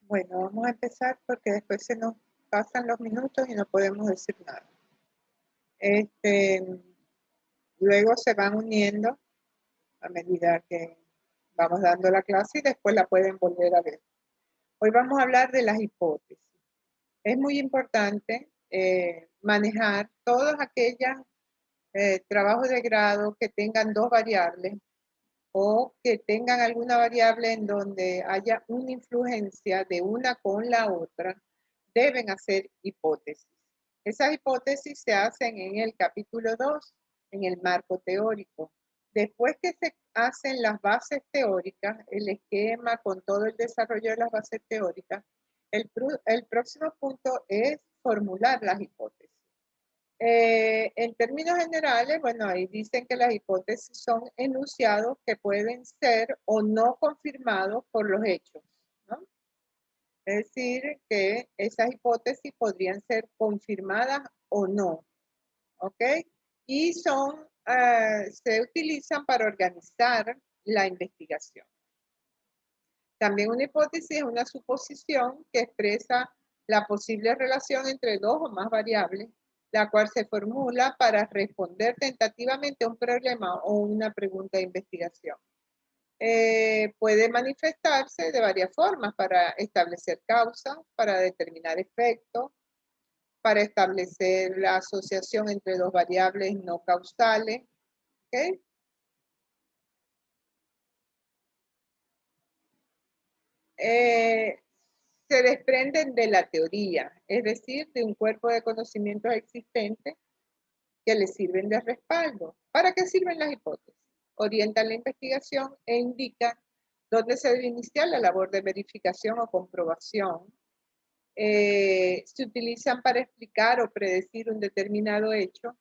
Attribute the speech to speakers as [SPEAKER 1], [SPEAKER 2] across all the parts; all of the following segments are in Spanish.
[SPEAKER 1] Bueno, vamos a empezar porque después se nos pasan los minutos y no podemos decir nada. Este, luego se van uniendo a medida que vamos dando la clase y después la pueden volver a ver. Hoy vamos a hablar de las hipótesis. Es muy importante manejar todos aquellos trabajos de grado que tengan dos variables o que tengan alguna variable en donde haya una influencia de una con la otra, deben hacer hipótesis. Esas hipótesis se hacen en el capítulo 2, en el marco teórico. Después que se hacen las bases teóricas, el esquema con todo el desarrollo de las bases teóricas, el próximo punto es formular las hipótesis. En términos generales, bueno, ahí dicen que las hipótesis son enunciados que pueden ser o no confirmados por los hechos, ¿no? Es decir, que esas hipótesis podrían ser confirmadas o no, ¿ok? Y se utilizan para organizar la investigación. También una hipótesis es una suposición que expresa la posible relación entre dos o más variables, la cual se formula para responder tentativamente a un problema o una pregunta de investigación. Puede manifestarse de varias formas: para establecer causas, para determinar efectos, para establecer la asociación entre dos variables no causales. ¿Okay? Se desprenden de la teoría, es decir, de un cuerpo de conocimientos existentes que les sirven de respaldo. ¿Para qué sirven las hipótesis? Orientan la investigación e indican dónde se debe iniciar la labor de verificación o comprobación. Se utilizan para explicar o predecir un determinado hecho,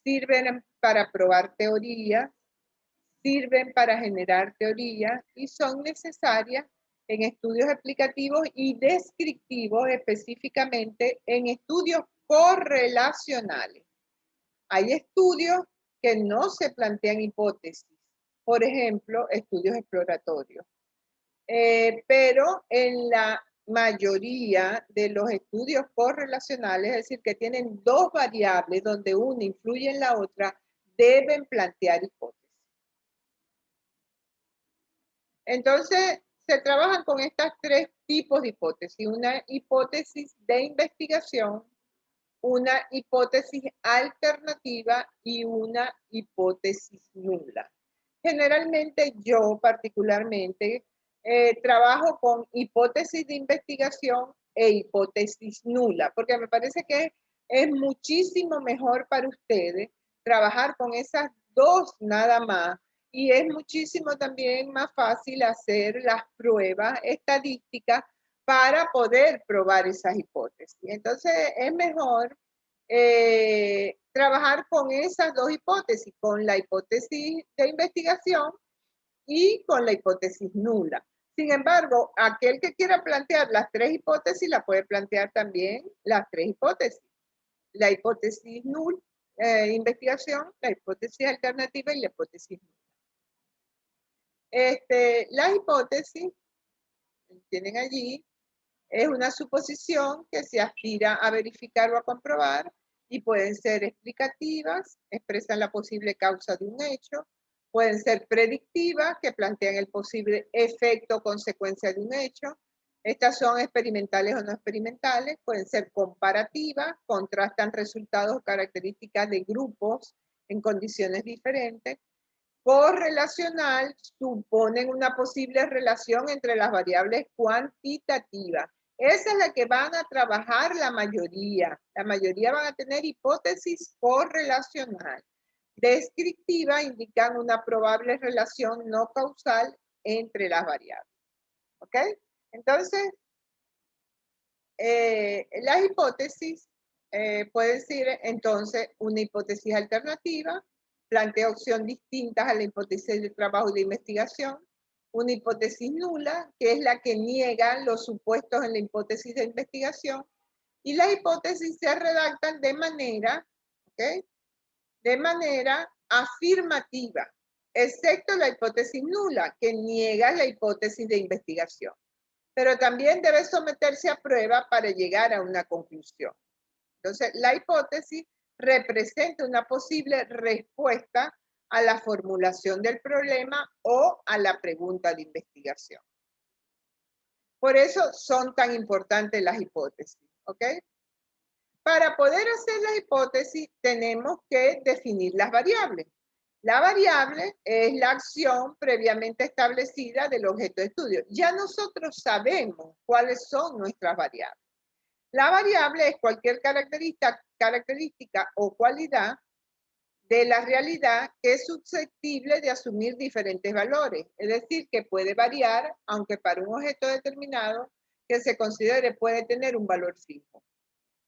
[SPEAKER 1] sirven para probar teorías, sirven para generar teorías y son necesarias en estudios explicativos y descriptivos, específicamente en estudios correlacionales. Hay estudios que no se plantean hipótesis, por ejemplo, estudios exploratorios. Pero en la mayoría de los estudios correlacionales, es decir, que tienen dos variables donde una influye en la otra, deben plantear hipótesis. Entonces, se trabajan con estos tres tipos de hipótesis: una hipótesis de investigación, una hipótesis alternativa y una hipótesis nula. Generalmente yo particularmente trabajo con hipótesis de investigación e hipótesis nula, porque me parece que es muchísimo mejor para ustedes trabajar con esas dos nada más, y es muchísimo también más fácil hacer las pruebas estadísticas para poder probar esas hipótesis. Entonces es mejor trabajar con esas dos hipótesis, con la hipótesis de investigación y con la hipótesis nula. Sin embargo, aquel que quiera plantear las tres hipótesis, la puede plantear también las tres hipótesis: la hipótesis nula, investigación, la hipótesis alternativa y la hipótesis nula. Las hipótesis, tienen allí, es una suposición que se aspira a verificar o a comprobar y pueden ser explicativas, expresan la posible causa de un hecho, pueden ser predictivas, que plantean el posible efecto o consecuencia de un hecho. Estas son experimentales o no experimentales. Pueden ser comparativas, contrastan resultados o características de grupos en condiciones diferentes. Correlacional, suponen una posible relación entre las variables cuantitativas. Esa es la que van a trabajar la mayoría. La mayoría van a tener hipótesis correlacional. Descriptiva, indican una probable relación no causal entre las variables. ¿Ok? Entonces, las hipótesis pueden ser entonces una hipótesis alternativa, plantea opciones distintas a la hipótesis de trabajo y de investigación; una hipótesis nula, que es la que niega los supuestos en la hipótesis de investigación; y las hipótesis se redactan de manera, ¿okay?, de manera afirmativa, excepto la hipótesis nula, que niega la hipótesis de investigación. pero también debe someterse a prueba para llegar a una conclusión. Entonces, la hipótesis representa una posible respuesta a la formulación del problema o a la pregunta de investigación. Por eso son tan importantes las hipótesis, ¿ok? Para poder hacer la hipótesis tenemos que definir las variables. La variable es la acción previamente establecida del objeto de estudio. Ya nosotros sabemos cuáles son nuestras variables. La variable es cualquier característica o cualidad de la realidad que es susceptible de asumir diferentes valores. Es decir, que puede variar, aunque para un objeto determinado que se considere puede tener un valor fijo.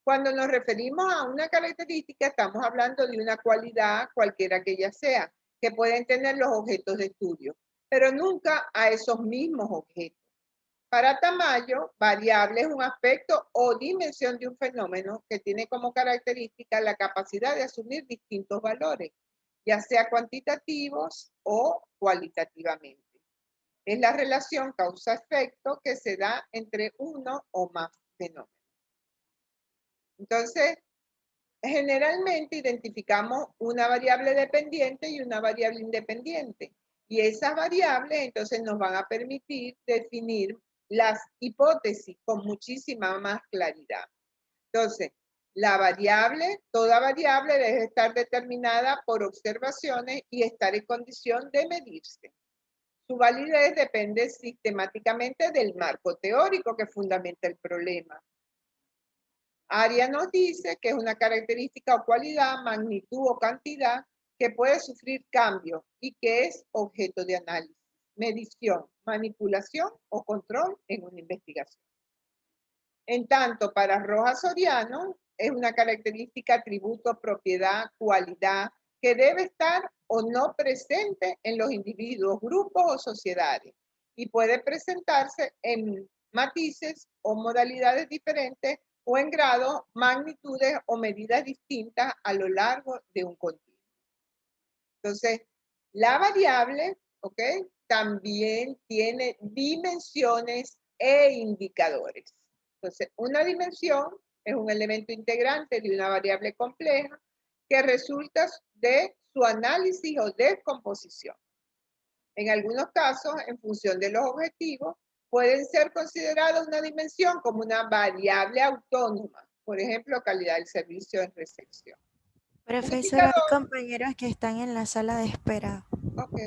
[SPEAKER 1] Cuando nos referimos a una característica, estamos hablando de una cualidad, cualquiera que ella sea, que pueden tener los objetos de estudio, pero nunca a esos mismos objetos. Para Tamayo, variable es un aspecto o dimensión de un fenómeno que tiene como característica la capacidad de asumir distintos valores, ya sea cuantitativos o cualitativamente. Es la relación causa-efecto que se da entre uno o más fenómenos. Entonces, generalmente identificamos una variable dependiente y una variable independiente. Y esas variables entonces nos van a permitir definir las hipótesis con muchísima más claridad. Entonces, la variable, toda variable debe estar determinada por observaciones y estar en condición de medirse. Su validez depende sistemáticamente del marco teórico que fundamenta el problema. Aria nos dice que es una característica o cualidad, magnitud o cantidad que puede sufrir cambios y que es objeto de análisis, medición, manipulación o control en una investigación. En tanto, para Rojas Soriano es una característica, atributo, propiedad, cualidad que debe estar o no presente en los individuos, grupos o sociedades y puede presentarse en matices o modalidades diferentes o en grados, magnitudes o medidas distintas a lo largo de un continuo. Entonces, la variable, ¿ok? También tiene dimensiones e indicadores. Entonces, una dimensión es un elemento integrante de una variable compleja que resulta de su análisis o descomposición. En algunos casos, en función de los objetivos, pueden ser consideradas una dimensión como una variable autónoma. Por ejemplo, calidad del servicio en recepción.
[SPEAKER 2] Profesora, hay compañeros que están en la sala de espera.
[SPEAKER 1] Ok.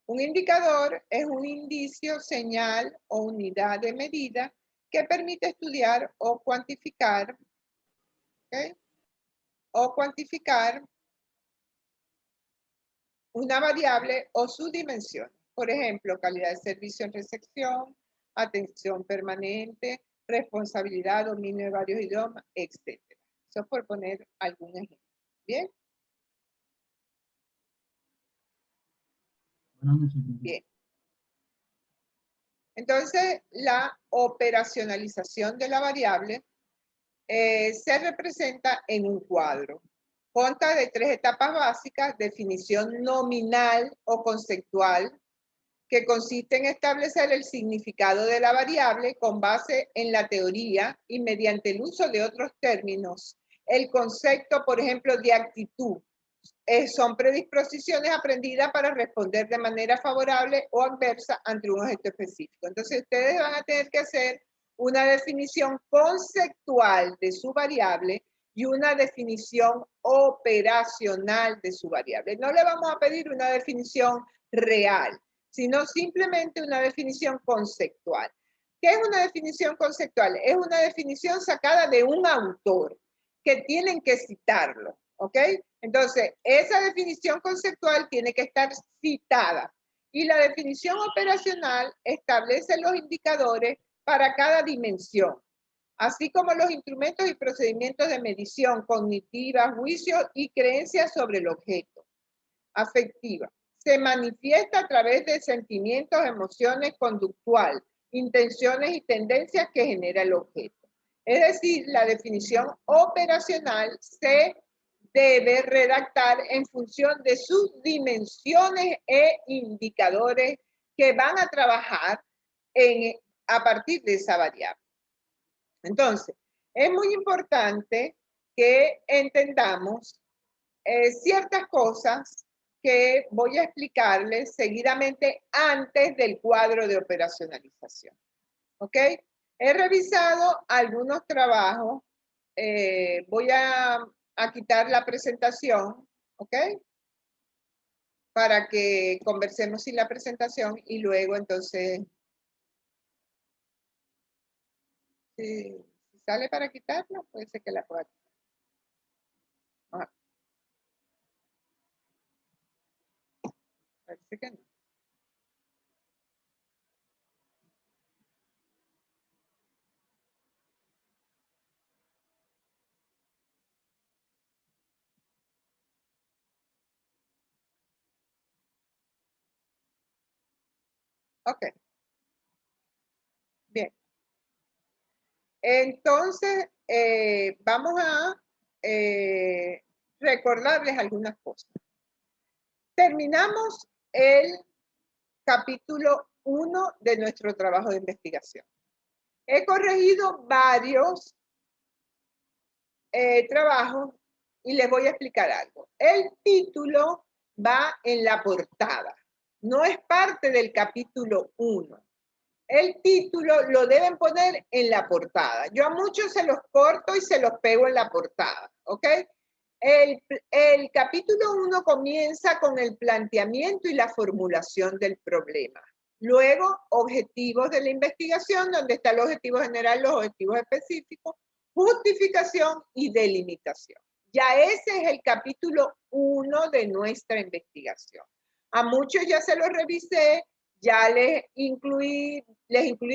[SPEAKER 1] Un indicador es un indicio, señal o unidad de medida que permite estudiar o cuantificar, ¿okay? O cuantificar una variable o su dimensión. Por ejemplo, calidad de servicio en recepción, atención permanente, responsabilidad, dominio de varios idiomas, etc. Eso es por poner algún ejemplo. ¿Bien? Bien. Entonces, la operacionalización de la variable se representa en un cuadro. Consta de 3 etapas básicas: definición nominal o conceptual, que consiste en establecer el significado de la variable con base en la teoría y mediante el uso de otros términos. El concepto, por ejemplo, de actitud, son predisposiciones aprendidas para responder de manera favorable o adversa ante un objeto específico. Entonces, ustedes van a tener que hacer una definición conceptual de su variable y una definición operacional de su variable. No le vamos a pedir una definición real, sino simplemente una definición conceptual. ¿Qué es una definición conceptual? Es una definición sacada de un autor que tienen que citarlo, ¿ok? Entonces, esa definición conceptual tiene que estar citada y la definición operacional establece los indicadores para cada dimensión, así como los instrumentos y procedimientos de medición cognitiva, juicios y creencias sobre el objeto. Afectiva. Se manifiesta a través de sentimientos, emociones, conductual, intenciones y tendencias que genera el objeto. Es decir, la definición operacional se debe redactar en función de sus dimensiones e indicadores que van a trabajar a partir de esa variable. Entonces, es muy importante que entendamos ciertas cosas que voy a explicarles seguidamente antes del cuadro de operacionalización. ¿Ok? He revisado algunos trabajos. Voy a quitar la presentación, ¿ok? Para que conversemos sin la presentación y luego entonces, si sale para quitarla, puede ser que la pueda quitar. Parece que no. Ok. Bien. Entonces, vamos a recordarles algunas cosas. Terminamos el capítulo 1 de nuestro trabajo de investigación. He corregido varios trabajos y les voy a explicar algo. El título va en la portada, no es parte del capítulo 1. El título lo deben poner en la portada. Yo a muchos se los corto y se los pego en la portada, ¿ok? El capítulo 1 comienza con el planteamiento y la formulación del problema. Luego, objetivos de la investigación, donde está el objetivo general, los objetivos específicos, justificación y delimitación. Ya ese es el capítulo 1 de nuestra investigación. A muchos ya se los revisé, ya les incluí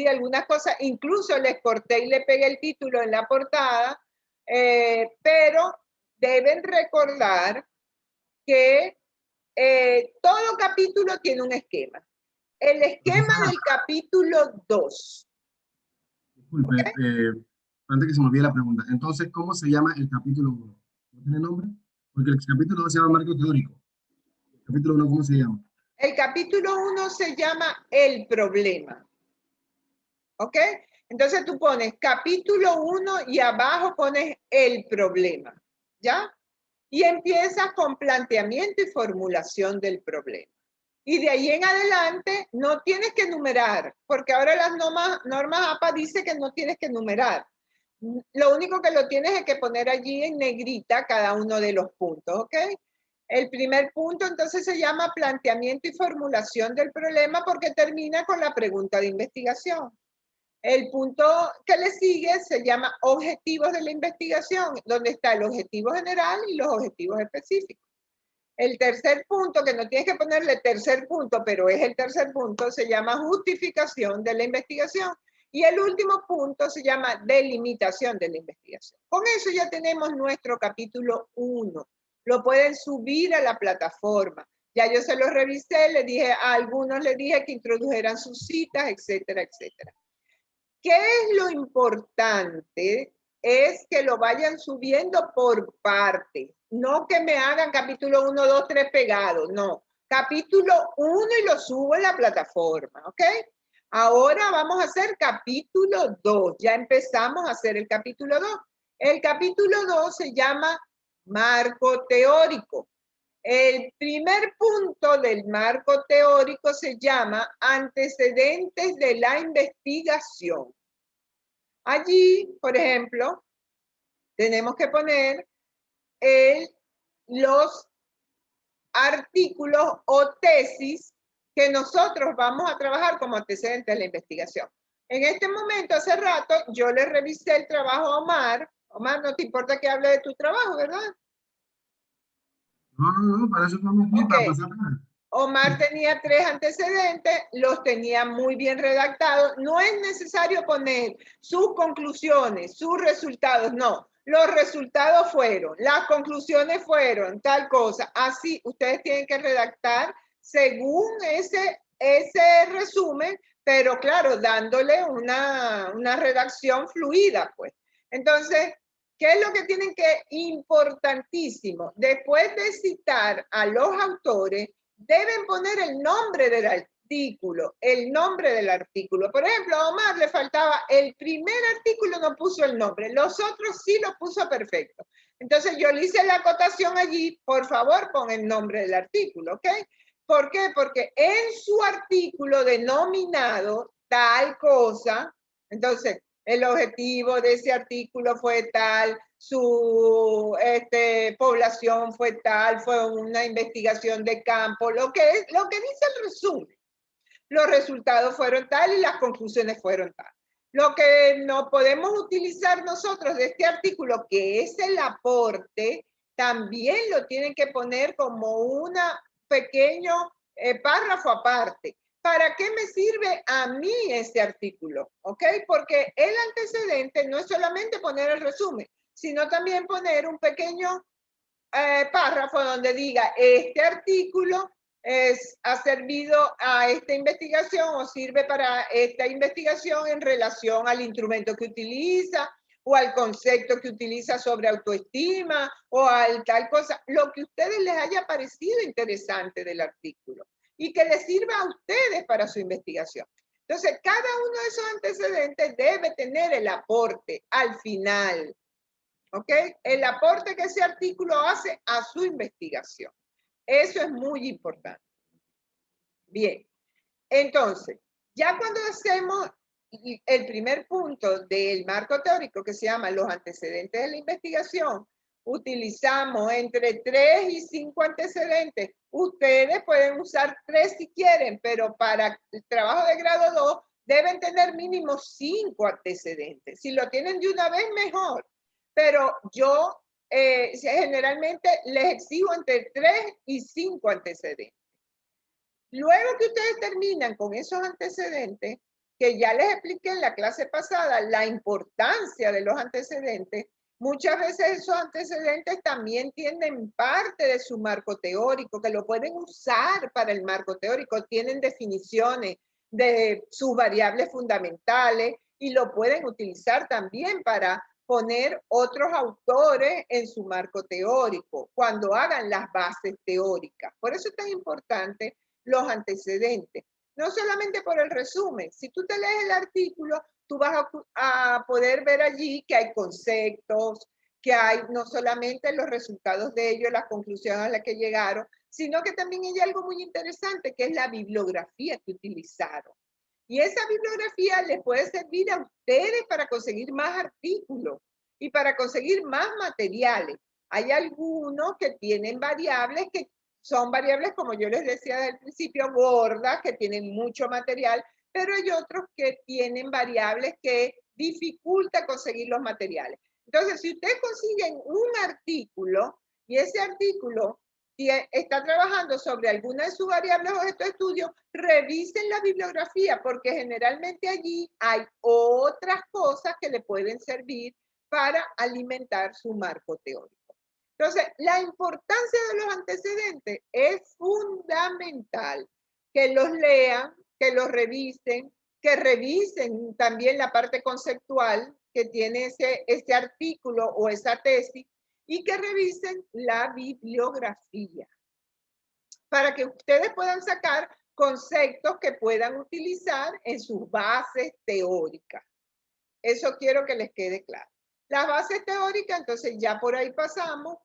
[SPEAKER 1] algunas cosas, incluso les corté y le pegué el título en la portada, pero deben recordar que todo capítulo tiene un esquema. El esquema del capítulo 2.
[SPEAKER 3] Disculpe, ¿okay? Antes que se me olvide la pregunta. Entonces, ¿cómo se llama el capítulo 1? ¿No tiene nombre? Porque el capítulo 2 se llama marco teórico. ¿El capítulo 1 cómo se llama?
[SPEAKER 1] El capítulo 1 se llama el problema. ¿Ok? Entonces tú pones capítulo 1 y abajo pones el problema. ¿Ya? Y empiezas con planteamiento y formulación del problema. Y de ahí en adelante no tienes que numerar, porque ahora las normas APA dice que no tienes que numerar. Lo único que lo tienes es que poner allí en negrita cada uno de los puntos, ¿ok? El primer punto entonces se llama planteamiento y formulación del problema porque termina con la pregunta de investigación. El punto que le sigue se llama objetivos de la investigación, donde está el objetivo general y los objetivos específicos. El tercer punto, que no tienes que ponerle tercer punto, pero es el tercer punto, se llama justificación de la investigación. Y el último punto se llama delimitación de la investigación. Con eso ya tenemos nuestro capítulo 1. Lo pueden subir a la plataforma. Ya yo se los revisé, a algunos les dije que introdujeran sus citas, etcétera, etcétera. ¿Qué es lo importante? Es que lo vayan subiendo por partes. No que me hagan capítulo 1, 2, 3 pegados, no. Capítulo 1 y lo subo en la plataforma, ¿ok? Ahora vamos a hacer capítulo 2. Ya empezamos a hacer el capítulo 2. El capítulo 2 se llama marco teórico. El primer punto del marco teórico se llama antecedentes de la investigación. Allí, por ejemplo, tenemos que poner los artículos o tesis que nosotros vamos a trabajar como antecedentes de la investigación. En este momento, hace rato, yo le revisé el trabajo a Omar. Omar, no te importa que hable de tu trabajo, ¿verdad?
[SPEAKER 3] No, para eso estamos aquí, para pasar.
[SPEAKER 1] Omar tenía 3 antecedentes, los tenía muy bien redactados. No es necesario poner sus conclusiones, sus resultados, no. Los resultados fueron, las conclusiones fueron, tal cosa. Así, ustedes tienen que redactar según ese resumen, pero claro, dándole una redacción fluida, pues. Entonces, ¿qué es lo que tienen que, importantísimo? Después de citar a los autores, deben poner el nombre del artículo, el nombre del artículo. Por ejemplo, a Omar le faltaba el primer artículo, no puso el nombre, los otros sí lo puso perfecto. Entonces yo le hice la acotación allí, por favor pon el nombre del artículo, ¿ok? ¿Por qué? Porque en su artículo denominado tal cosa, entonces el objetivo de ese artículo fue tal, su población fue tal, fue una investigación de campo, lo que dice el resumen. Los resultados fueron tal y las conclusiones fueron tal. Lo que no podemos utilizar nosotros de este artículo, que es el aporte, también lo tienen que poner como un pequeño párrafo aparte. ¿Para qué me sirve a mí este artículo? ¿Ok? Porque el antecedente no es solamente poner el resumen, sino también poner un pequeño párrafo donde diga este artículo ha servido a esta investigación o sirve para esta investigación en relación al instrumento que utiliza o al concepto que utiliza sobre autoestima o al tal cosa, lo que a ustedes les haya parecido interesante del artículo y que les sirva a ustedes para su investigación. Entonces, cada uno de esos antecedentes debe tener el aporte al final, ¿ok? El aporte que ese artículo hace a su investigación. Eso es muy importante. Bien, entonces, ya cuando hacemos el primer punto del marco teórico que se llama los antecedentes de la investigación, utilizamos entre 3 y 5 antecedentes. Ustedes pueden usar 3 si quieren, pero para el trabajo de grado 2 deben tener mínimo 5 antecedentes. Si lo tienen de una vez, mejor. Pero yo generalmente les exijo entre 3 y 5 antecedentes. Luego que ustedes terminan con esos antecedentes, que ya les expliqué en la clase pasada la importancia de los antecedentes, muchas veces esos antecedentes también tienen parte de su marco teórico, que lo pueden usar para el marco teórico, tienen definiciones de sus variables fundamentales y lo pueden utilizar también para poner otros autores en su marco teórico cuando hagan las bases teóricas. Por eso es tan importante los antecedentes, no solamente por el resumen. Si tú te lees el artículo, tú vas a poder ver allí que hay conceptos, que hay no solamente los resultados de ellos, las conclusiones a las que llegaron, sino que también hay algo muy interesante, que es la bibliografía que utilizaron. Y esa bibliografía les puede servir a ustedes para conseguir más artículos y para conseguir más materiales. Hay algunos que tienen variables que son variables, como yo les decía desde el principio, gordas, que tienen mucho material, pero hay otros que tienen variables que dificulta conseguir los materiales. Entonces, si ustedes consiguen un artículo y ese artículo está trabajando sobre alguna de sus variables objeto de estudio, revisen la bibliografía porque generalmente allí hay otras cosas que le pueden servir para alimentar su marco teórico. Entonces, la importancia de los antecedentes es fundamental. Que los lean, que los revisen, que revisen también la parte conceptual que tiene ese artículo o esa tesis y que revisen la bibliografía para que ustedes puedan sacar conceptos que puedan utilizar en sus bases teóricas. Eso quiero que les quede claro. Las bases teóricas, entonces ya por ahí pasamos,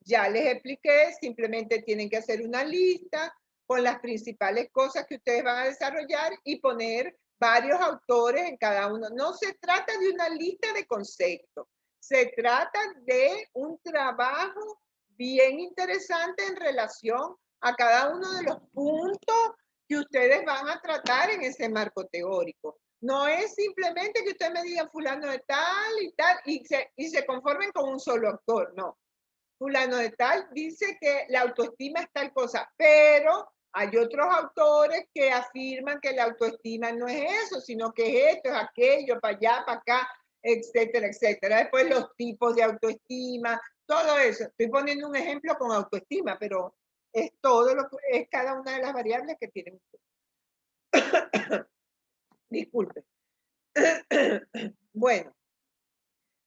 [SPEAKER 1] ya les expliqué, simplemente tienen que hacer una lista con las principales cosas que ustedes van a desarrollar y poner varios autores en cada uno. No se trata de una lista de conceptos, se trata de un trabajo bien interesante en relación a cada uno de los puntos que ustedes van a tratar en ese marco teórico. No es simplemente que usted me diga fulano de tal y se conformen con un solo autor, no. Fulano de tal dice que la autoestima es tal cosa, pero hay otros autores que afirman que la autoestima no es eso, sino que es esto, es aquello, para allá, para acá, etcétera, etcétera. Después los tipos de autoestima, todo eso. Estoy poniendo un ejemplo con autoestima, pero es todo lo que es cada una de las variables que tienen ustedes. Disculpe. Bueno,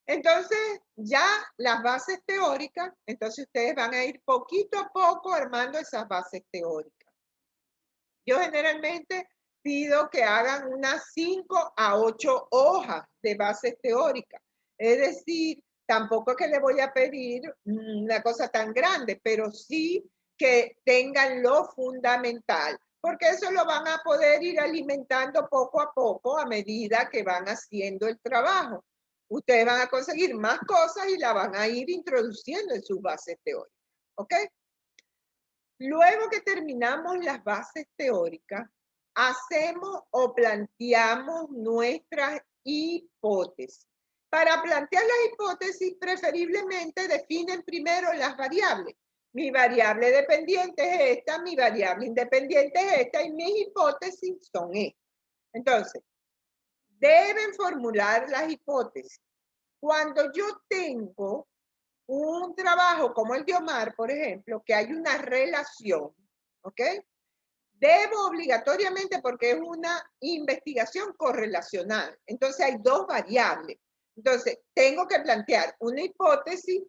[SPEAKER 1] Entonces, ya las bases teóricas, entonces ustedes van a ir poquito a poco armando esas bases teóricas. Yo generalmente pido que hagan unas 5 a 8 hojas de bases teóricas. Es decir, tampoco es que le voy a pedir una cosa tan grande, pero sí que tengan lo fundamental, porque eso lo van a poder ir alimentando poco a poco a medida que van haciendo el trabajo. Ustedes van a conseguir más cosas y la van a ir introduciendo en sus bases teóricas. ¿Ok? Luego que terminamos las bases teóricas, hacemos o planteamos nuestras hipótesis. Para plantear las hipótesis, preferiblemente definen primero las variables. Mi variable dependiente es esta, mi variable independiente es esta y mis hipótesis son estas. Entonces, deben formular las hipótesis. Cuando yo tengo un trabajo como el de Omar, por ejemplo, que hay una relación, ¿ok? Debo obligatoriamente, porque es una investigación correlacional, entonces hay dos variables. Entonces, tengo que plantear una hipótesis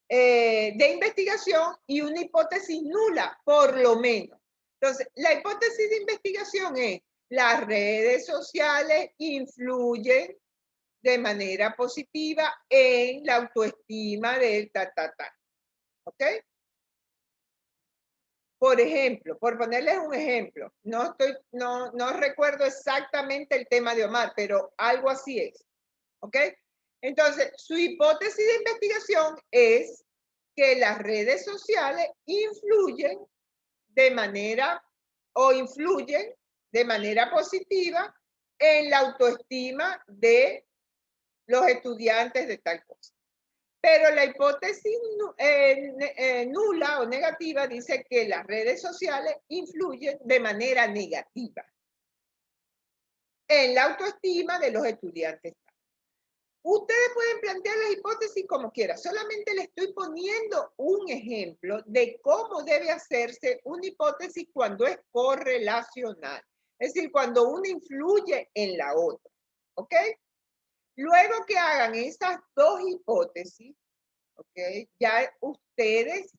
[SPEAKER 1] de investigación y una hipótesis nula, por lo menos. Entonces, la hipótesis de investigación es: las redes sociales influyen de manera positiva en la autoestima del ¿ok? Por ejemplo, por ponerles un ejemplo, no recuerdo exactamente el tema de Omar, pero algo así es, ¿ok? Entonces, su hipótesis de investigación es que las redes sociales influyen de manera positiva en la autoestima de los estudiantes de tal cosa. Pero la hipótesis nula o negativa dice que las redes sociales influyen de manera negativa en la autoestima de los estudiantes. Ustedes pueden plantear las hipótesis como quieran, solamente les estoy poniendo un ejemplo de cómo debe hacerse una hipótesis cuando es correlacional, es decir, cuando una influye en la otra, ¿ok? Luego que hagan esas dos hipótesis, ¿ok? Ya ustedes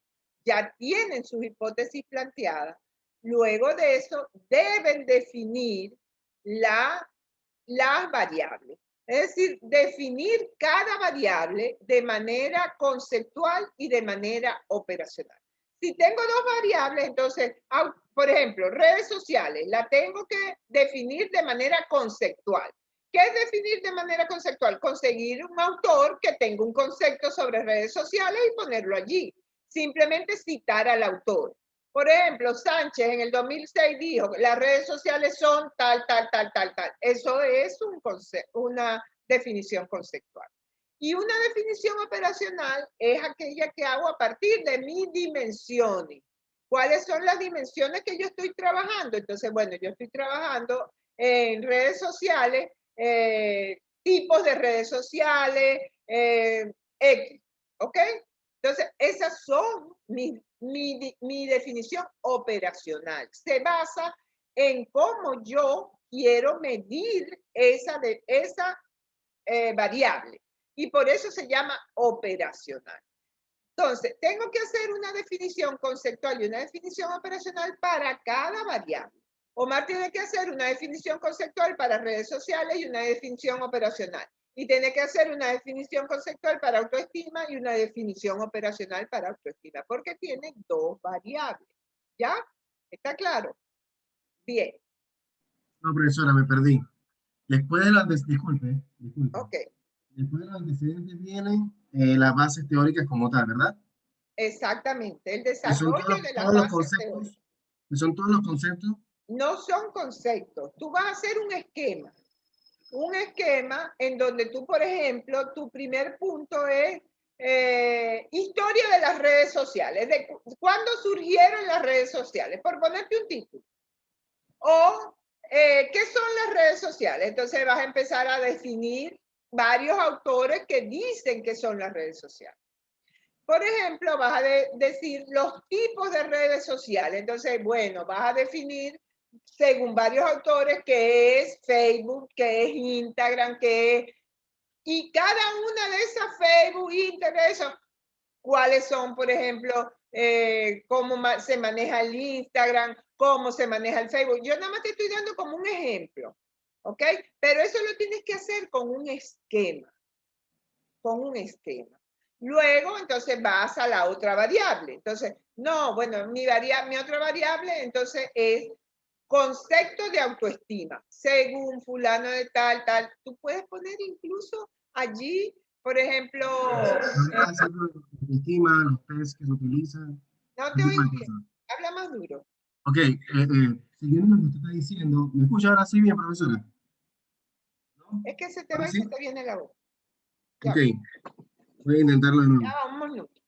[SPEAKER 1] ya tienen sus hipótesis planteadas. Luego de eso, deben definir las variables. Es decir, definir cada variable de manera conceptual y de manera operacional. Si tengo dos variables, entonces, por ejemplo, redes sociales, la tengo que definir de manera conceptual. ¿Qué es definir de manera conceptual? Conseguir un autor que tenga un concepto sobre redes sociales y ponerlo allí. Simplemente citar al autor. Por ejemplo, Sánchez en el 2006 dijo que las redes sociales son tal. Eso es una definición conceptual. Y una definición operacional es aquella que hago a partir de mis dimensiones. ¿Cuáles son las dimensiones que yo estoy trabajando? Entonces, bueno, yo estoy trabajando en redes sociales, tipos de redes sociales, X, ¿ok? Entonces, esas son mi definición operacional. Se basa en cómo yo quiero medir esa variable. Y por eso se llama operacional. Entonces, tengo que hacer una definición conceptual y una definición operacional para cada variable. Omar tiene que hacer una definición conceptual para redes sociales y una definición operacional. Y tiene que hacer una definición conceptual para autoestima y una definición operacional para autoestima, porque tiene dos variables. ¿Ya? ¿Está claro? Bien.
[SPEAKER 3] No, profesora, me perdí. Después de las... Disculpe.
[SPEAKER 1] Ok.
[SPEAKER 3] Después de los antecedentes vienen las bases teóricas como tal, ¿verdad?
[SPEAKER 1] Exactamente. El
[SPEAKER 3] Que son
[SPEAKER 1] desarrollo de las
[SPEAKER 3] todos los
[SPEAKER 1] bases
[SPEAKER 3] conceptos.
[SPEAKER 1] teóricas.
[SPEAKER 3] Que son todos los conceptos.
[SPEAKER 1] No son conceptos. Tú vas a hacer un esquema. Un esquema en donde tú, por ejemplo, tu primer punto es historia de las redes sociales, de cuándo surgieron las redes sociales, por ponerte un título. O qué son las redes sociales. Entonces vas a empezar a definir varios autores que dicen que son las redes sociales. Por ejemplo, vas a decir los tipos de redes sociales. Entonces, bueno, vas a definir según varios autores qué es Facebook, qué es Instagram, qué es... Y cada una de esas, Facebook, Internet, eso, cuáles son, por ejemplo, cómo se maneja el Instagram, cómo se maneja el Facebook. Yo nada más te estoy dando como un ejemplo, ¿ok? Pero eso lo tienes que hacer con un esquema, con un esquema. Luego, entonces, vas a la otra variable. Entonces, no, bueno, mi otra variable, entonces, es concepto de autoestima. Según fulano de tal, tal. Tú puedes poner incluso allí, por ejemplo...
[SPEAKER 3] Autoestima, los test que se utilizan.
[SPEAKER 1] No te oigo bien. Habla más duro.
[SPEAKER 3] Ok, siguiendo lo que usted está diciendo, ¿me escucha ahora sí bien, profesora? ¿No?
[SPEAKER 1] Es que se te va y se te viene la voz.
[SPEAKER 3] Ok, voy a intentarlo de nuevo.
[SPEAKER 1] Ya, un minuto.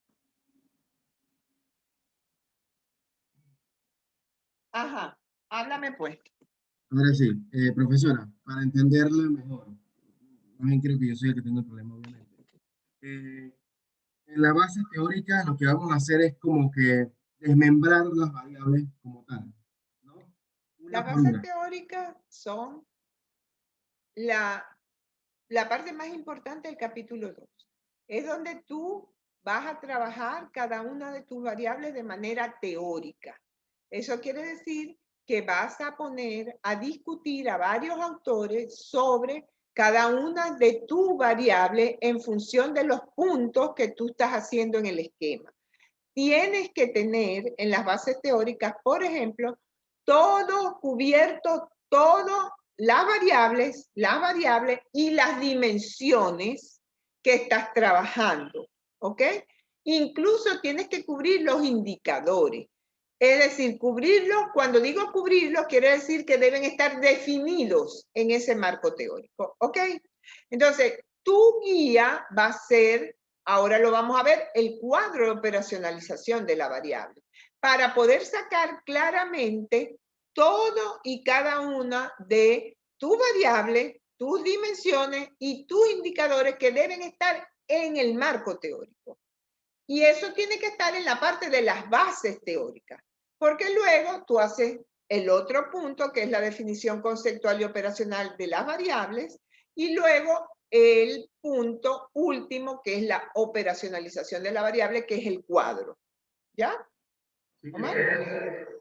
[SPEAKER 1] Ajá, háblame pues.
[SPEAKER 3] Ahora sí, profesora, para entenderla mejor, también creo que yo soy el que tengo el problema, obviamente. En la base teórica lo que vamos a hacer es como que desmembrar las variables como tal, ¿no?
[SPEAKER 1] Las
[SPEAKER 3] Una por
[SPEAKER 1] bases
[SPEAKER 3] una.
[SPEAKER 1] teóricas son la parte más importante del capítulo 2. Es donde tú vas a trabajar cada una de tus variables de manera teórica. Eso quiere decir que vas a poner a discutir a varios autores sobre cada una de tus variables en función de los puntos que tú estás haciendo en el esquema. Tienes que tener en las bases teóricas, por ejemplo, todo cubierto, todo las variables y las dimensiones que estás trabajando, ¿ok? Incluso tienes que cubrir los indicadores. Es decir, cubrirlos, cuando digo cubrirlos, quiere decir que deben estar definidos en ese marco teórico, ¿ok? Entonces, tu guía va a ser, ahora lo vamos a ver, el cuadro de operacionalización de la variable, para poder sacar claramente todo y cada una de tus variables, tus dimensiones y tus indicadores que deben estar en el marco teórico. Y eso tiene que estar en la parte de las bases teóricas, porque luego tú haces el otro punto, que es la definición conceptual y operacional de las variables, y luego el punto último, que es la operacionalización de la variable, que es el cuadro. ¿Ya?
[SPEAKER 3] Omar.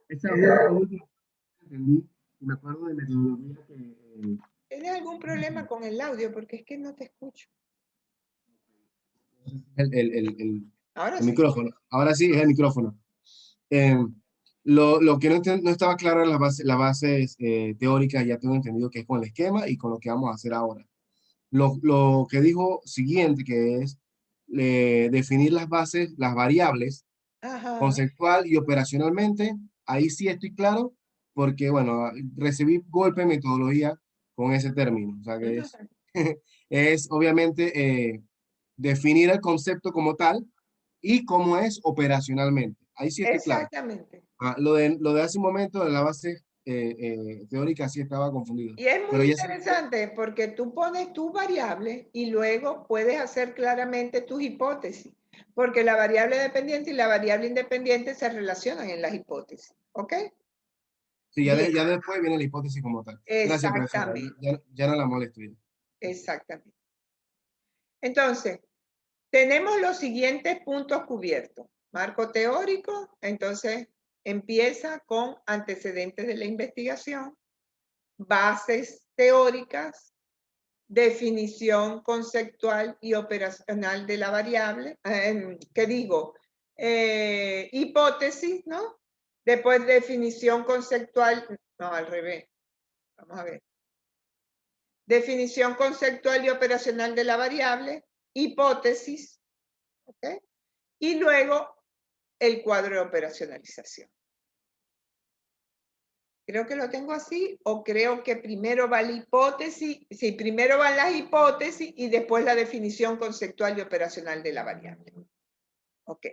[SPEAKER 3] Esa última entendí, y me acuerdo de metodología que...
[SPEAKER 1] ¿Tienes algún problema con el audio? Porque es que no te escucho.
[SPEAKER 3] El
[SPEAKER 1] Ahora sí.
[SPEAKER 3] micrófono. Ahora sí, es el micrófono. Lo que no estaba claro en las bases teóricas, ya tengo entendido que es con el esquema y con lo que vamos a hacer ahora. Lo que dijo siguiente, que es definir las bases, las variables,
[SPEAKER 1] Ajá.
[SPEAKER 3] conceptual y operacionalmente, ahí sí estoy claro, porque, bueno, recibí golpe en metodología con ese término. O sea, que es obviamente definir el concepto como tal y cómo es operacionalmente. Ahí sí estoy claro.
[SPEAKER 1] Exactamente.
[SPEAKER 3] Lo de hace un momento de la base teórica sí estaba confundido.
[SPEAKER 1] Y es muy interesante porque tú pones tus variables y luego puedes hacer claramente tus hipótesis, porque la variable dependiente y la variable independiente se relacionan en las hipótesis, ¿ok?
[SPEAKER 3] Sí, ya después viene la hipótesis como tal. Gracias, profesora. Ya no la molesto.
[SPEAKER 1] Exactamente. Entonces, tenemos los siguientes puntos cubiertos. Marco teórico, entonces empieza con antecedentes de la investigación, bases teóricas, definición conceptual y operacional de la variable, ¿qué digo? Hipótesis, ¿no? Después definición conceptual, no, al revés. Vamos a ver. Definición conceptual y operacional de la variable, hipótesis, ¿ok? Y luego el cuadro de operacionalización. Creo que lo tengo así, o creo que primero va la hipótesis, sí, primero van las hipótesis y después la definición conceptual y operacional de la variable. Ok.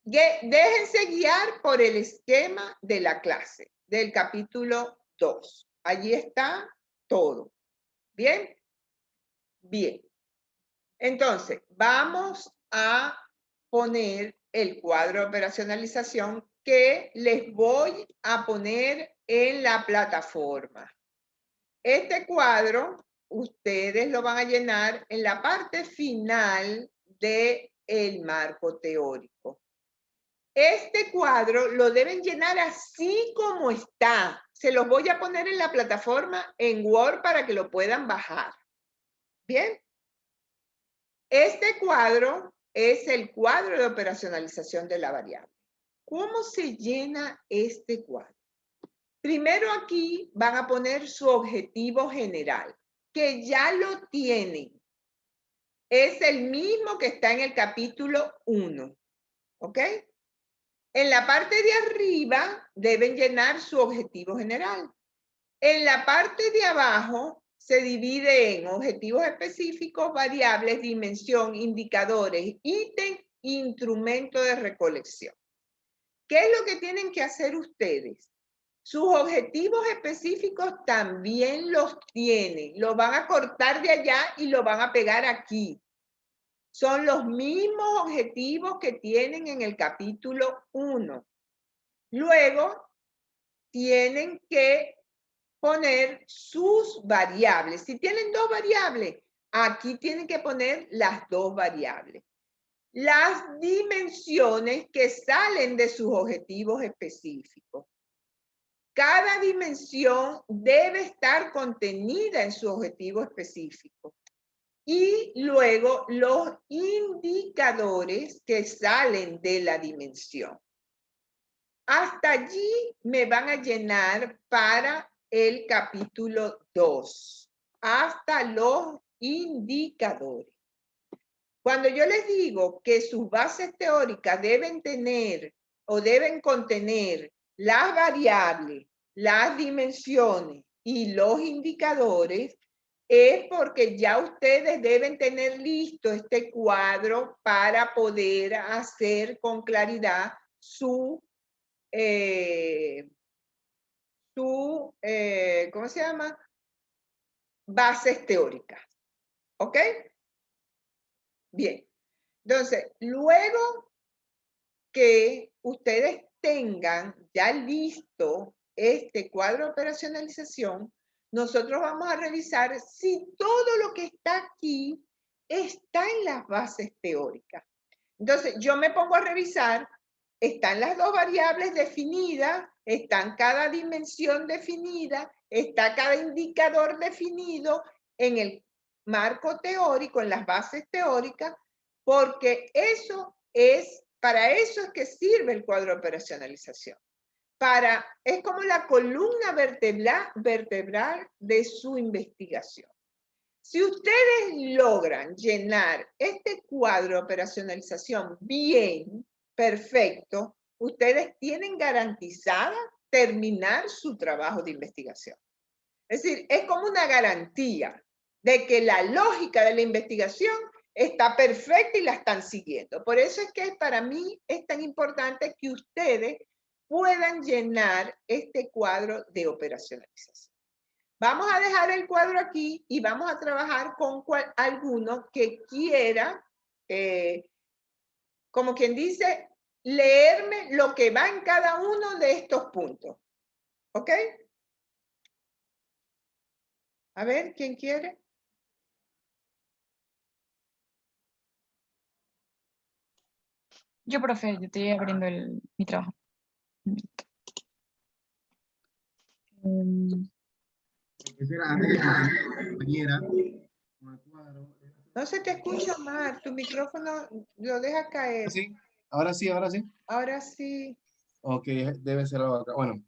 [SPEAKER 1] Déjense guiar por el esquema de la clase, del capítulo 2. Allí está todo. ¿Bien? Bien. Entonces, vamos a poner el cuadro de operacionalización que les voy a poner en la plataforma. Este cuadro ustedes lo van a llenar en la parte final del marco teórico. Este cuadro lo deben llenar así como está. Se los voy a poner en la plataforma en Word para que lo puedan bajar. Bien. Este cuadro es el cuadro de operacionalización de la variable. ¿Cómo se llena este cuadro? Primero aquí van a poner su objetivo general, que ya lo tienen. Es el mismo que está en el capítulo 1. ¿Ok? En la parte de arriba deben llenar su objetivo general. En la parte de abajo se divide en objetivos específicos, variables, dimensión, indicadores, ítem, instrumento de recolección. ¿Qué es lo que tienen que hacer ustedes? Sus objetivos específicos también los tienen. Los van a cortar de allá y lo van a pegar aquí. Son los mismos objetivos que tienen en el capítulo 1. Luego, tienen que poner sus variables. Si tienen dos variables, aquí tienen que poner las dos variables. Las dimensiones que salen de sus objetivos específicos. Cada dimensión debe estar contenida en su objetivo específico. Y luego los indicadores que salen de la dimensión. Hasta allí me van a llenar para el capítulo 2. Hasta los indicadores. Cuando yo les digo que sus bases teóricas deben tener o deben contener las variables, las dimensiones y los indicadores, es porque ya ustedes deben tener listo este cuadro para poder hacer con claridad ¿cómo se llama? Bases teóricas. ¿Ok? Bien. Entonces, luego que ustedes tengan ya listo este cuadro de operacionalización, nosotros vamos a revisar si todo lo que está aquí está en las bases teóricas. Entonces, yo me pongo a revisar, están las dos variables definidas, están cada dimensión definida, está cada indicador definido en el marco teórico, en las bases teóricas, porque para eso es que sirve el cuadro de operacionalización. Es como la columna vertebral de su investigación. Si ustedes logran llenar este cuadro de operacionalización bien, perfecto, ustedes tienen garantizada terminar su trabajo de investigación. Es decir, es como una garantía de que la lógica de la investigación está perfecta y la están siguiendo. Por eso es que para mí es tan importante que ustedes puedan llenar este cuadro de operacionalización. Vamos a dejar el cuadro aquí y vamos a trabajar con alguno que quiera, como quien dice, leerme lo que va en cada uno de estos puntos. ¿Ok? A ver, ¿quién quiere?
[SPEAKER 4] Yo, profe, yo estoy abriendo mi trabajo.
[SPEAKER 1] No se te escucha, Mar. Tu micrófono lo deja caer.
[SPEAKER 3] ¿Sí? Ahora sí, ahora sí.
[SPEAKER 1] Ahora sí.
[SPEAKER 3] Ok, debe ser algo acá. Bueno,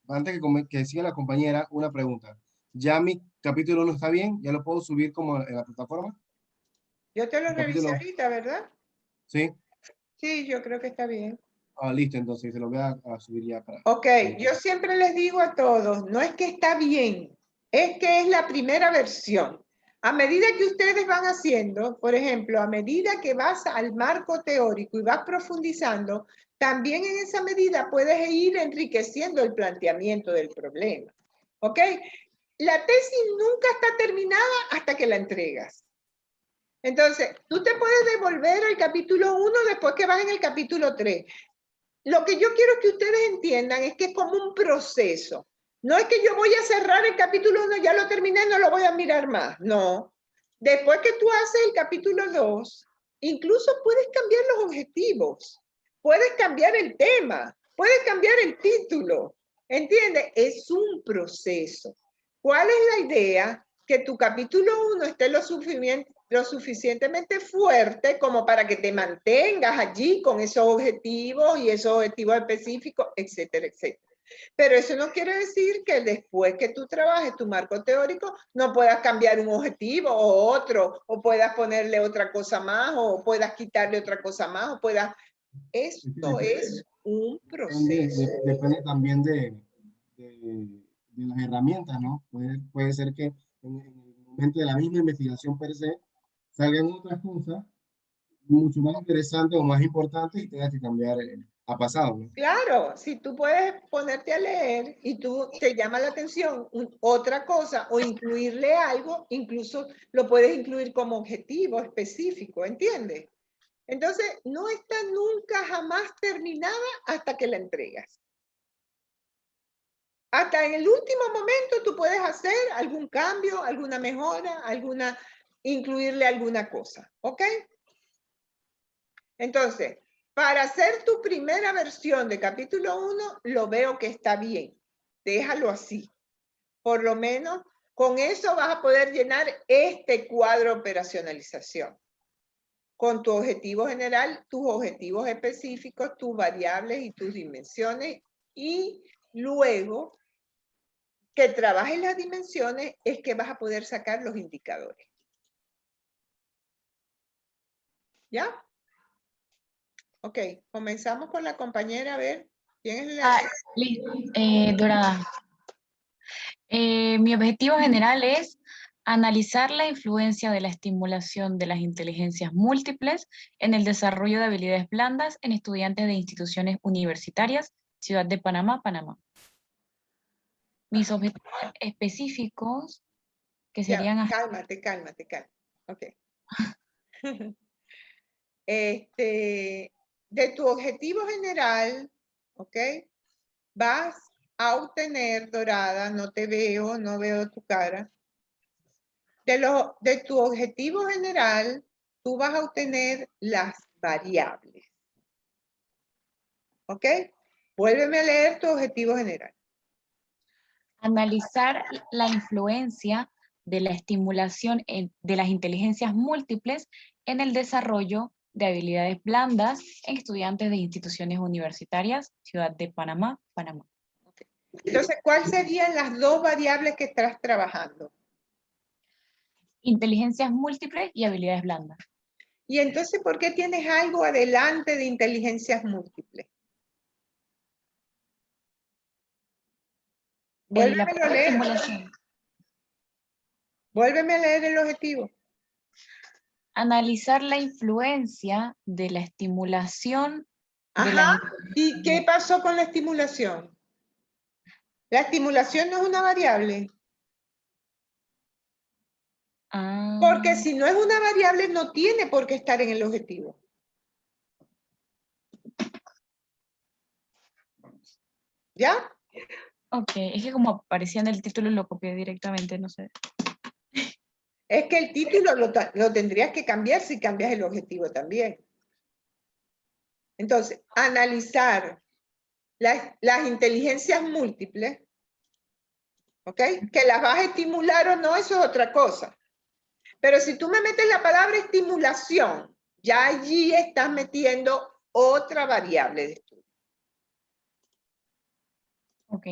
[SPEAKER 3] antes que siga la compañera, una pregunta. ¿Ya mi capítulo no está bien? ¿Ya lo puedo subir como en la plataforma?
[SPEAKER 1] Yo te lo
[SPEAKER 3] ¿El
[SPEAKER 1] revisé
[SPEAKER 3] capítulo?
[SPEAKER 1] ahorita, ¿verdad?
[SPEAKER 3] Sí.
[SPEAKER 1] Sí, yo creo que está bien.
[SPEAKER 3] Ah, listo, entonces se lo voy a subir ya para...
[SPEAKER 1] Ok, yo siempre les digo a todos, no es que está bien, es que es la primera versión. A medida que ustedes van haciendo, por ejemplo, a medida que vas al marco teórico y vas profundizando, también en esa medida puedes ir enriqueciendo el planteamiento del problema. ¿Ok? La tesis nunca está terminada hasta que la entregas. Entonces, tú te puedes devolver al capítulo 1 después que vas en el capítulo 3. Lo que yo quiero que ustedes entiendan es que es como un proceso. No es que yo voy a cerrar el capítulo 1, ya lo terminé, no lo voy a mirar más. No. Después que tú haces el capítulo 2, incluso puedes cambiar los objetivos, puedes cambiar el tema, puedes cambiar el título. ¿Entiendes? Es un proceso. ¿Cuál es la idea? Que tu capítulo 1 esté lo suficientemente fuerte como para que te mantengas allí con esos objetivos y esos objetivos específicos, etcétera, etcétera. Pero eso no quiere decir que después que tú trabajes tu marco teórico no puedas cambiar un objetivo o otro, o puedas ponerle otra cosa más, o puedas quitarle otra cosa más, o puedas... Esto es un proceso.
[SPEAKER 3] Depende también de las herramientas, ¿no? Puede ser que en el momento de la misma investigación per se salgan otras cosas mucho más interesantes o más importantes y tengas que cambiar a pasado, ¿no?
[SPEAKER 1] Claro, si tú puedes ponerte a leer y tú te llama la atención otra cosa o incluirle algo, incluso lo puedes incluir como objetivo específico, ¿entiendes? Entonces, no está nunca jamás terminada hasta que la entregas. Hasta en el último momento tú puedes hacer algún cambio, alguna mejora, incluirle alguna cosa, ¿ok? Entonces, para hacer tu primera versión de capítulo 1, lo veo que está bien. Déjalo así. Por lo menos con eso vas a poder llenar este cuadro de operacionalización. Con tu objetivo general, tus objetivos específicos, tus variables y tus dimensiones. Y luego que trabajes las dimensiones es que vas a poder sacar los indicadores. ¿Ya? Ok, comenzamos con la compañera, a ver, ¿quién es la...?
[SPEAKER 4] Listo. Dorada. Mi objetivo general es analizar la influencia de la estimulación de las inteligencias múltiples en el desarrollo de habilidades blandas en estudiantes de instituciones universitarias, Ciudad de Panamá, Panamá. Mis objetivos específicos, que
[SPEAKER 1] Ya,
[SPEAKER 4] serían...
[SPEAKER 1] cálmate. Ok. De tu objetivo general, ¿ok? Vas a obtener, Dorada, no te veo, no veo tu cara. De tu objetivo general, tú vas a obtener las variables. ¿Ok? Vuélveme a leer tu objetivo general.
[SPEAKER 4] Analizar la influencia de la estimulación de las inteligencias múltiples en el desarrollo de habilidades blandas en estudiantes de instituciones universitarias, Ciudad de Panamá, Panamá.
[SPEAKER 1] Okay. Entonces, ¿cuáles serían las dos variables que estás trabajando?
[SPEAKER 4] Inteligencias múltiples y habilidades blandas.
[SPEAKER 1] Y entonces, ¿por qué tienes algo adelante de inteligencias múltiples? Vuélveme a leer. Vuélveme a leer el objetivo.
[SPEAKER 4] Analizar la influencia de la estimulación.
[SPEAKER 1] Ajá. ¿Y qué pasó con la estimulación? La estimulación no es una variable. Porque si no es una variable, no tiene por qué estar en el objetivo. ¿Ya?
[SPEAKER 4] Ok, es que como aparecía en el título lo copié directamente, no sé.
[SPEAKER 1] Es que el título lo tendrías que cambiar si cambias el objetivo también. Entonces, analizar las inteligencias múltiples, ¿ok? Que las vas a estimular o no, eso es otra cosa. Pero si tú me metes la palabra estimulación, ya allí estás metiendo otra variable de estudio.
[SPEAKER 4] Ok.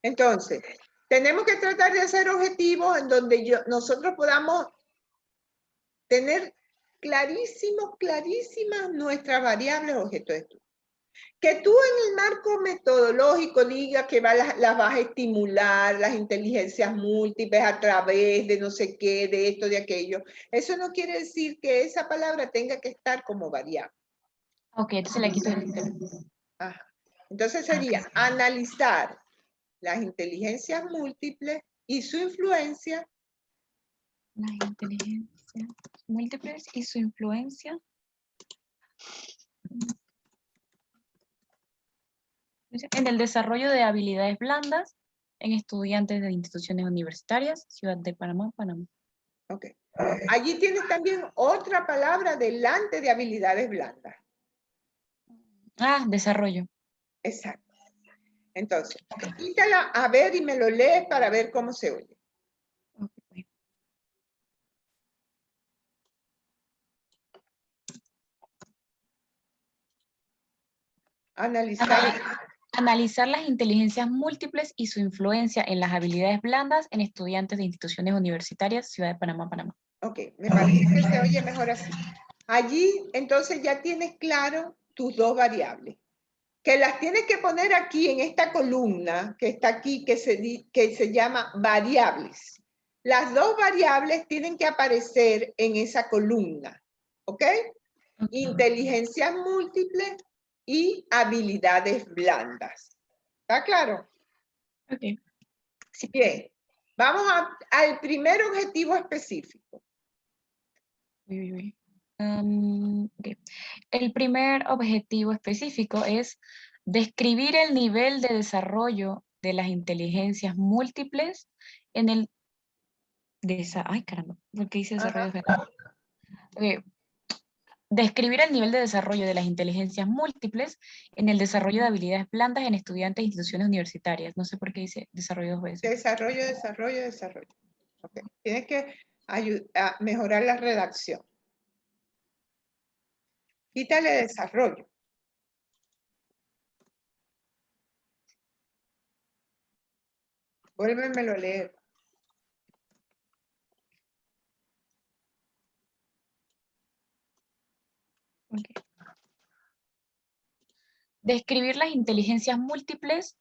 [SPEAKER 1] Entonces, tenemos que tratar de hacer objetivos en donde nosotros podamos tener clarísimas nuestras variables objeto de estudio. Que tú en el marco metodológico digas que las vas a estimular, las inteligencias múltiples a través de no sé qué, de esto, de aquello. Eso no quiere decir que esa palabra tenga que estar como variable.
[SPEAKER 4] Ok, entonces la quito del título.
[SPEAKER 1] Ajá. Entonces sería analizar las inteligencias múltiples y su influencia.
[SPEAKER 4] Las inteligencias múltiples y su influencia en el desarrollo de habilidades blandas en estudiantes de instituciones universitarias, Ciudad de Panamá, Panamá.
[SPEAKER 1] Ok. Allí tienes también otra palabra delante de habilidades blandas.
[SPEAKER 4] Ah, desarrollo.
[SPEAKER 1] Exacto. Entonces, quítala a ver y me lo lees para ver cómo se oye.
[SPEAKER 4] Ok.
[SPEAKER 1] Analizar.
[SPEAKER 4] Analizar las inteligencias múltiples y su influencia en las habilidades blandas en estudiantes de instituciones universitarias, Ciudad de Panamá, Panamá.
[SPEAKER 1] Ok, me parece que se oye mejor así. Allí, entonces, ya tienes claro tus dos variables, que las tienes que poner aquí en esta columna que está aquí, que se llama variables. Las dos variables tienen que aparecer en esa columna, ¿ok? Inteligencias múltiples y habilidades blandas. ¿Está claro?
[SPEAKER 4] Ok. Sí.
[SPEAKER 1] Bien, vamos al primer objetivo específico.
[SPEAKER 4] Uy, uy, uy. Ok. El primer objetivo específico es describir el nivel de desarrollo de las inteligencias múltiples en el... Ay, caramba, ¿por qué dice desarrollo? Ok. Describir el nivel de desarrollo de las inteligencias múltiples en el desarrollo de habilidades blandas en estudiantes e instituciones universitarias. No sé por qué dice desarrollo dos veces.
[SPEAKER 1] Desarrollo. Okay. Tienes que a mejorar la redacción. Quítale desarrollo. Vuélvemelo a leer.
[SPEAKER 4] Okay. Describir las inteligencias múltiples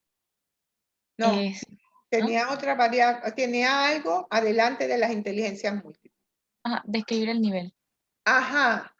[SPEAKER 1] No,
[SPEAKER 4] es...
[SPEAKER 1] tenía otra variable, tenía algo adelante de las inteligencias múltiples.
[SPEAKER 4] Ajá, describir el nivel.
[SPEAKER 1] Ajá,